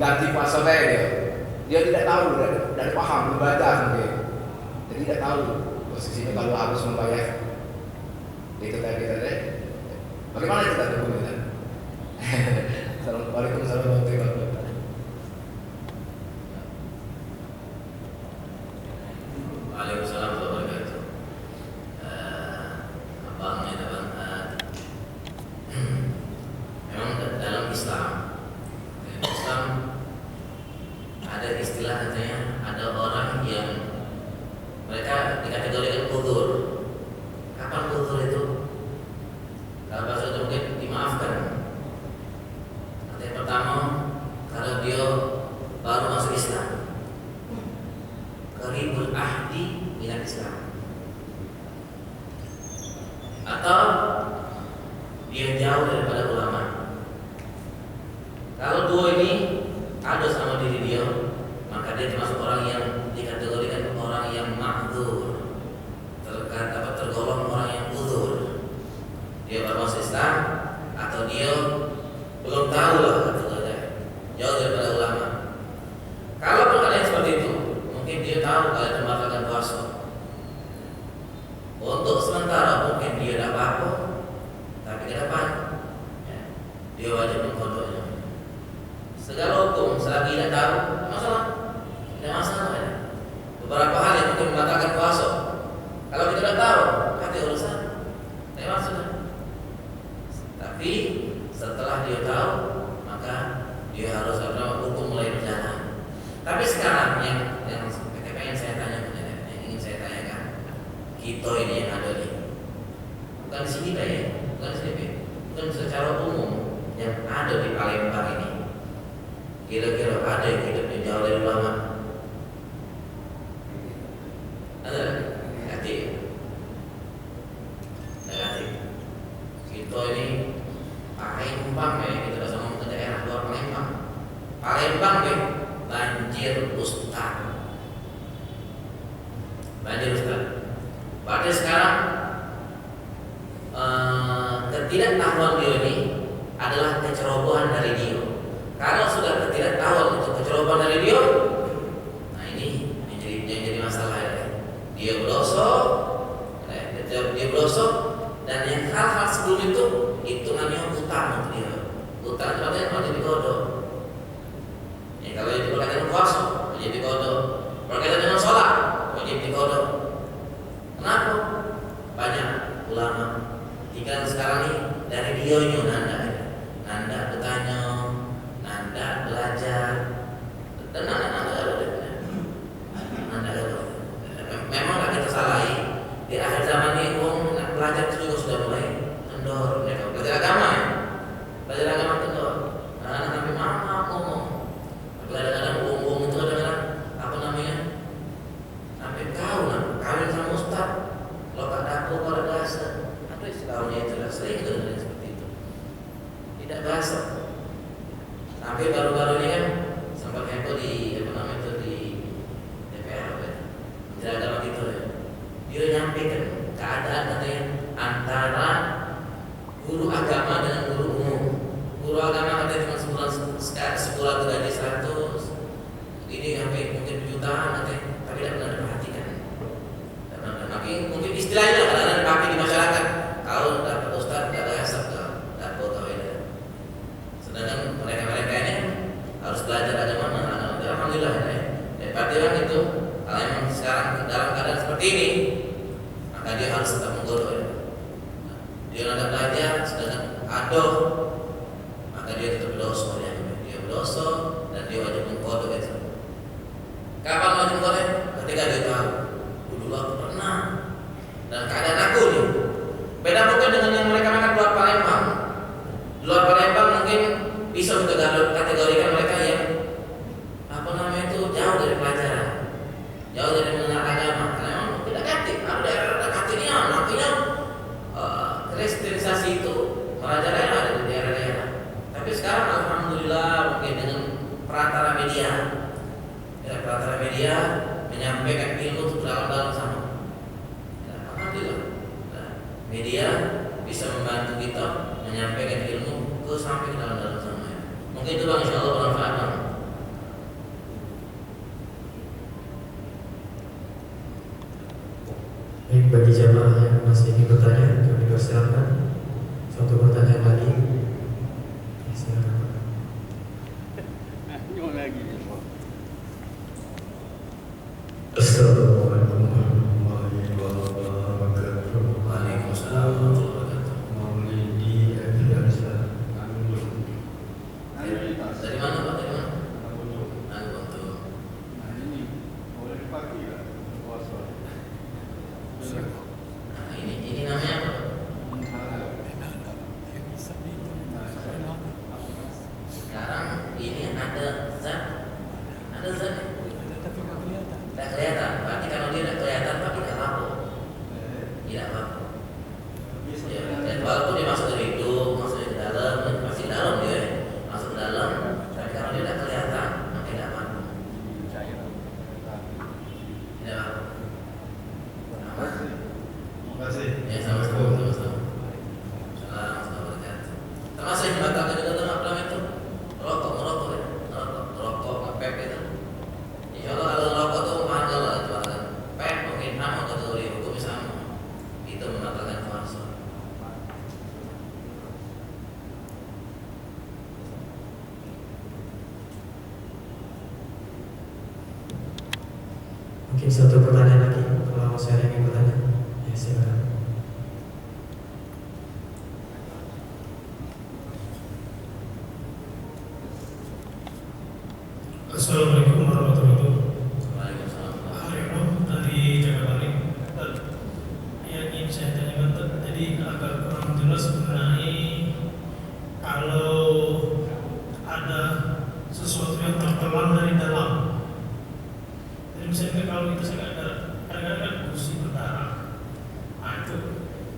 ganti password dia tidak tahu, tidak paham membaca mungkin, jadi tidak tahu posisinya kalau harus membayar itu tadi. Bagaimana kita tunggu kita? Assalamualaikum warahmatullahi wabarakatuh. Waalaikumsalam warahmatullahi wabarakatuh. Memang dalam Islam ada istilah katanya ada orang yang mereka dikategorikan uzur. Kapan uzur itu? Kalau bahasa itu mungkin dimaafkan. Yang pertama, kalau dia baru masuk Islam, qaribul ahdi minal Islam, atau dia jauh daripada ulama. Kalau dua ini ada sama diri dia, maka dia termasuk orang yang dikategorikan orang yang ma'dzur, tergolong orang yang uzur. Dia baru masuk Islam atau dia belum tahu lah katanya, jauh daripada ulama. Kalau ada yang seperti itu, mungkin dia tahu kalau itu membatalkan puasa. Untuk sementara mungkin dia tidak apa-apa, tapi ke depan dia wajib mengkodoknya. Segala hukum selagi tidak tahu, tidak masalah. Beberapa hal yang mungkin membatalkan puasa, kalau kita tidak tahu, hati urusan, tidak masalah. Tapi setelah dia tahu, maka dia harus hukum mulai berjalan. Tapi sekarang yang pengen saya tanya, yang ingin saya tanyakan, kita ini yang ada nih, bukan di sini ya, bukan di sini, bukan secara umum yang ada di Palembang ini. Kira-kira ada yang hidupnya jauh dari ulama? Ada? Hati. Kita ini Palembang ya, kita bisa ngomong ke daerah luar Palembang. Palembang ya, banjir ustaz. Banjir ustaz. Berarti sekarang ketidaktahuan dia ini adalah kecerobohan dari dia. Kalau sudah ketidaktahuan itu kecerobohan dari dia, nah ini yang jadi masalah ya. Dia berdosa, dan yang hal-hal sebelum itu hitungannya utang untuk dia. Utang itu artinya wajib dikodok. Ya, kalau itu berkaitan dengan puasa, wajib dikodok. Berkaitan dengan sholat, wajib dikodok. Kenapa? Banyak ulama tinggal sekarang ini dari dionya nanda bertanya, nanda belajar, dan nanda memang nggak kita salahi. Di akhir zaman ini pelajar itu juga sudah mulai kendor, belajar agama ya, belajar agama kendor. Anak-anak sampai mama ngomong, kadang-kadang bohong itu kadang-kadang apa namanya, sampai kawin sama ustaz, lo tak dapur kalau dasar, apa istilahnya itu lah, sering itu dengan seperti itu, tidak bahasa. Sampai baru-baru ini kan sempat heboh di apa namanya itu di DPR apa ya, Menteri Agama gitu ya, dia nyampaikan keadaan katanya antara guru agama dengan guru umum. Guru agama katanya cuma sebulan itu gaji 100, ini sampai mungkin jutaan katanya, tapi tidak pernah diperhatikan. Tapi mungkin istilahnya kadang-kadang dipakai di masyarakat. Kalau dapat ustaz tidak ada asap, dapat tawilah. Sedangkan mereka ini harus belajar agama. Alhamdulillah ya. Daripada orang itu kalau memang sekarang dalam keadaan seperti ini, maka dia harus tetap menggodok ya. Dia tidak belajar, sedangkan adoh, maka dia tetap berdosa ya. Dia berdosa dan dia wajib menggodok itu. Kapan wajib menggodok? Ketika dia tahu, dulu aku pernah dan keadaan aku nih. Beda mungkin dengan yang mereka keluar Palembang. Luar Palembang mungkin bisa kita kategorikan mereka yang apa namanya itu jauh dari pelajaran, jauh dari mengenal agama. Karena memang tidak aktif. Ada daerah aktifnya, makanya kristenisasi itu merajalela ada di daerah-daerah. Tapi sekarang alhamdulillah mungkin dengan perantara media, menyampaikan ilmu itu dalam sama. Ya, alhamdulillah. Nah, media bisa membantu kita menyampaikan ilmu ke sampai dalam sama. Mungkin itu bang, insyaallah bermanfaat bang. bagi jamaah yang masih ingin bertanya, kami persilakan. Satu pertanyaan lagi. Silakan. Assalamualaikum warahmatullahi wabarakatuh. Waalaikumsalam warahmatullahi wabarakatuh. Maulidi Firdausah. Dari mana Pak? Dari mana? Untuk ini namanya apa? Sekarang ini ada zat tidak kelihatan. Berarti kalau dia tidak kelihatan, Pak, tidak apa-apa. Tidak apa-apa. Ya, dan walaupun dia masuk ke hidung, masuk ke dalam, masih dalam dia, masuk ke dalam. Tapi kalau dia tidak kelihatan, maka tidak apa-apa. Tidak apa-apa. Terima kasih. Ya, sama-sama. Assalamualaikum. Termasuk yang dibatalkan juga dalam apa itu? Merokok ya. Merokok, ngepep itu. Insya Allah kalau rokok itu mahal lah itu akan pep mungkin sama kategori hukum sama. Itu membatalkan puasa. Mungkin satu pertanyaan lagi, kalau saya ingin bertanya. Ya, silakan. Assalamualaikum warahmatullahi wabarakatuh. Waalaikumsalam. Haryono dari Jakarta. Yang ingin saya tanyakan tadi agak kurang jelas mengenai kalau ada sesuatu yang tertelan dari dalam. Jadi misalnya kalau kita kadang-kadang kan gusi berdarah, nah itu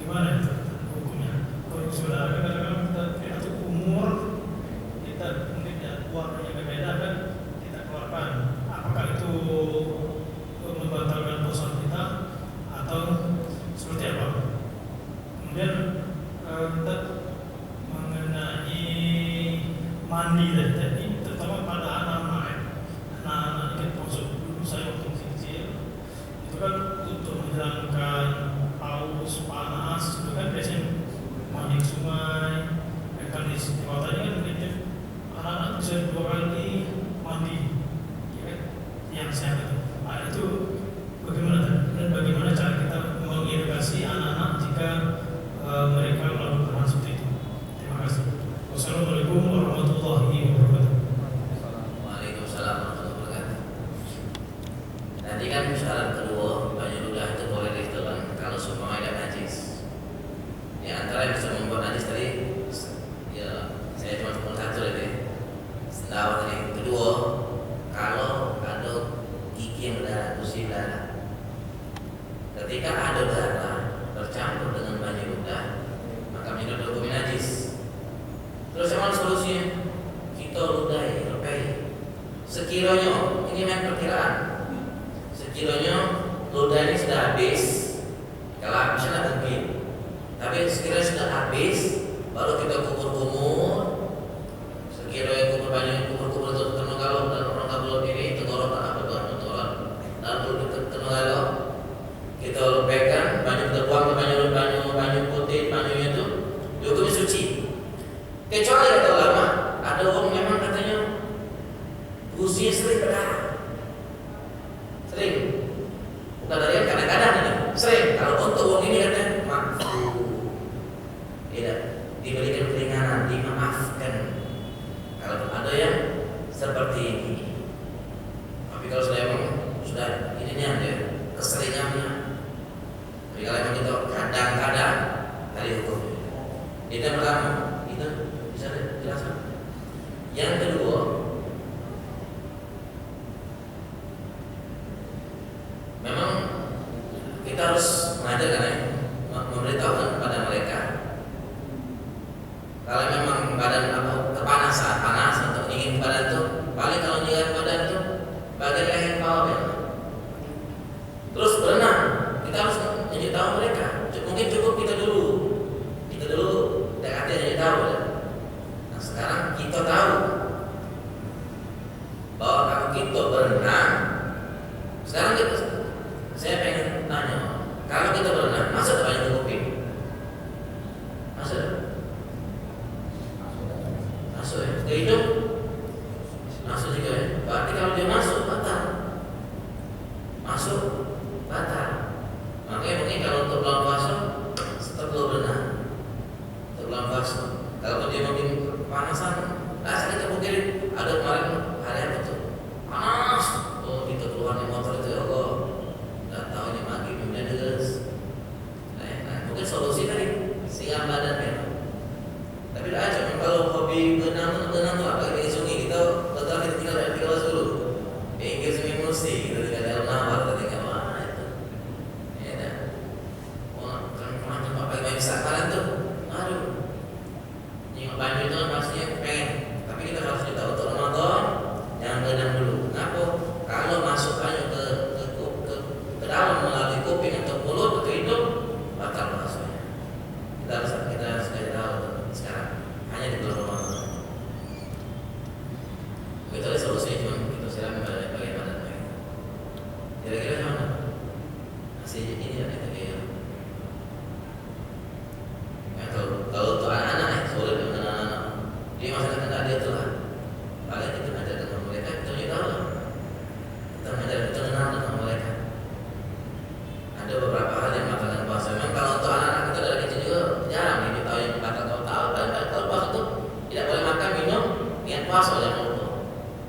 gimana itu hukumnya? Kalau sudah kadang-kadang kita itu umur kita mungkin ya warnanya berbeda kan. Apakah itu membatalkan puasa kita atau seperti apa? Kemudian mengenai mandi tadi, terutama pada anak-anak ini maksud dulu saya waktu kecil itu kan untuk menghilangkan haus panas itu kan biasanya mandi ke sungai, kan di kota ini kan mungkin anak-anak bisa 2 kali mandi. Yang sehat itu, itu bagaimana dan bagaimana cara kita mengedukasi anak-anak jika mereka melakukan hal seperti itu. Terima kasih. Wassalamualaikum warahmatullahi wabarakatuh. Waalaikumsalam warahmatullahi wabarakatuh. Tadi kan syarat kedua baju ludah itu boleh ditelan kalau seumpama ada najis. Ya antara yang bisa membuat najis tadi, ya saya cuma sebut satu tadi. Sendawa tadi. Kedua, kalau ada gigi yang berdarah, gusi darah, ketika ada darah bercampur dengan banyak ludah, maka menjadi hukum najis. Terus emang solusinya kita ludahi, lepai. Sekiranya ini memang perkiraan, sekiranya ludah ini sudah habis, kalau habisnya mungkin, tapi sekiranya sudah habis, baru kita kumur-kumur. Sekiranya kumur banyak, kumur-kumur itu kena kalau dan orang kabel ini tenggorokan apa tuh tenggorokan dan perlu kena kalau kita lepaskan banyak terbuang ke banyak putih banyaknya itu dihukumnya suci. Kecuali kata ulama ada orang memang katanya usia sering berdarah, sering bukan dari yang kadang-kadang ini sering. Kalau untuk orang ini katanya maaf, tidak diberikan keringanan, dimaafkan. Kalau ada yang seperti ini, tapi kalau sudah emang sudah ininya dia keseringannya, tapi kalau emang itu kadang-kadang dari hukum itu yang pertama itu bisa dijelaskan. Yang kedua, memang kita harus mengajarkan memberitahukan kepada mereka kalau memang badan atau kepanasan panas atau ingin badan itu paling kalau nyingat badan itu bagian leher bawah ya. Terus berenang kita harus memberitahu mereka. Mungkin cukup kita dulu dekatnya jadi tahu ya. Nah sekarang kita tahu bahwa kalau kita berenang, sekarang saya pengen tanya, kalau kita berenang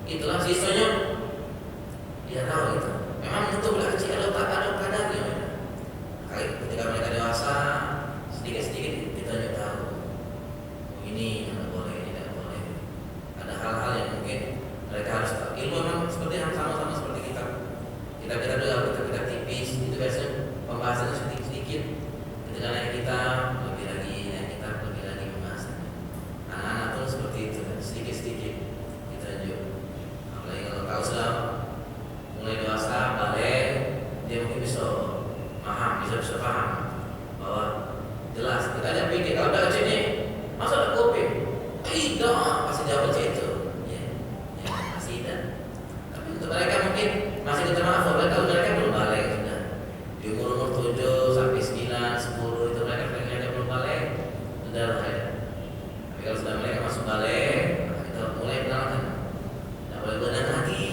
Itulah siswanya dia tahu itu. Memang untuk budak kecil ada kadarnya. Ketika mereka dewasa, sedikit-sedikit kita tahu ini tidak boleh, ini tidak boleh. Ada hal-hal yang mungkin mereka harus tahu. Ilmu memang seperti yang sama-sama seperti kita. Kita juga kita tipis, itu biasanya pembahasannya sedikit-sedikit. Ketika naik kita lebih lagi pembahasannya. Anak-anak pun seperti itu, sedikit-sedikit kita juga. Apalagi kalau sudah mulai dewasa, balik, dia mungkin bisa paham bahwa jelas kita aja pikir kalau udah kecil nih masa ada kuping tidak pasti jawab itu ya masih tidak. Tapi untuk mereka mungkin masih keterima kalau mereka belum balik sudah di umur 7 sampai 9, 10 itu mereka belum balik sudah lah ya. Tapi kalau sudah mereka masuk balik kita mulai kenalkan tidak boleh berenang lagi.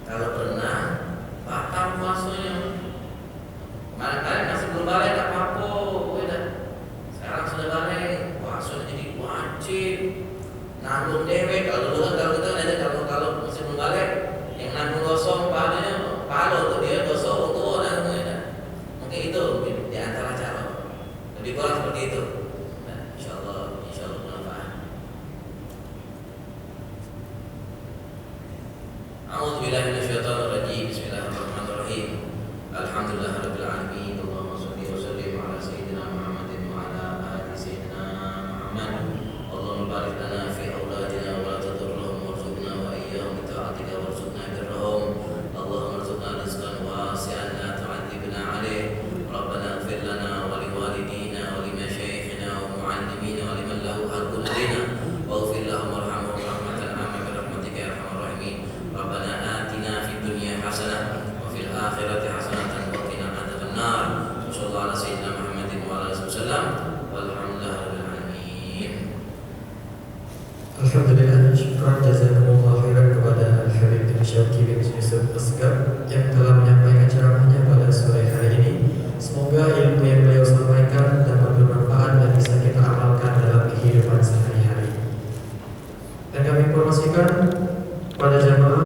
Kalau berenang batal puasanya. Kemarin masih belum balik tak apa-apa, udah. Sekarang sudah balik, puasa jadi wajib. Nanggung dewek kalau dulu kan kalau masih belum balik, yang nanggung gosong pahala untuk dia gosong untuk nanggung ya. Mungkin itu di antara cara. Lebih kurang seperti itu. Nah, insyaallah bermanfaat. A'udzubillahi minasyaitonirrajim. Bismillahirrahmanirrahim. Alhamdulillahirabbil alamin. Allahumma shalli wa sallim ala sayyidina Muhammadin wa ala ali sayyidina Muhammad. Allahumma barik lana fi auladina wa la tadurruhum warzuqna wa iyyahum bi ta'atika warzuqna birrahum. Allahumma arzuqna rizqan wasi'an la tu'adzibna 'alayh. Rabbana ighfir lana wa liwalidina wa limashayikhina wa mu'allimina wa liman lahu haqqun 'alaina waghfir lahum warhamhum rahmatan 'amma bi rahmatika ya arhamar rahimin. Rabbana atina fid dunya hasanah wa fil akhirati hasanatan wa qina adzabannar. Sallallahu ala sayyidina Muhammadin wa ala alihi wasallam. Walhamdulillahirabbil alamin. Alhamdulillah, syukur jazakumullah khairan kepada Al-Habib bin Syauqi bin Yusuf Asgar yang telah menyampaikan ceramahnya pada sore hari ini. Semoga ilmu yang beliau sampaikan dapat bermanfaat dan bisa kita amalkan dalam kehidupan sehari-hari. Dan kami informasikan pada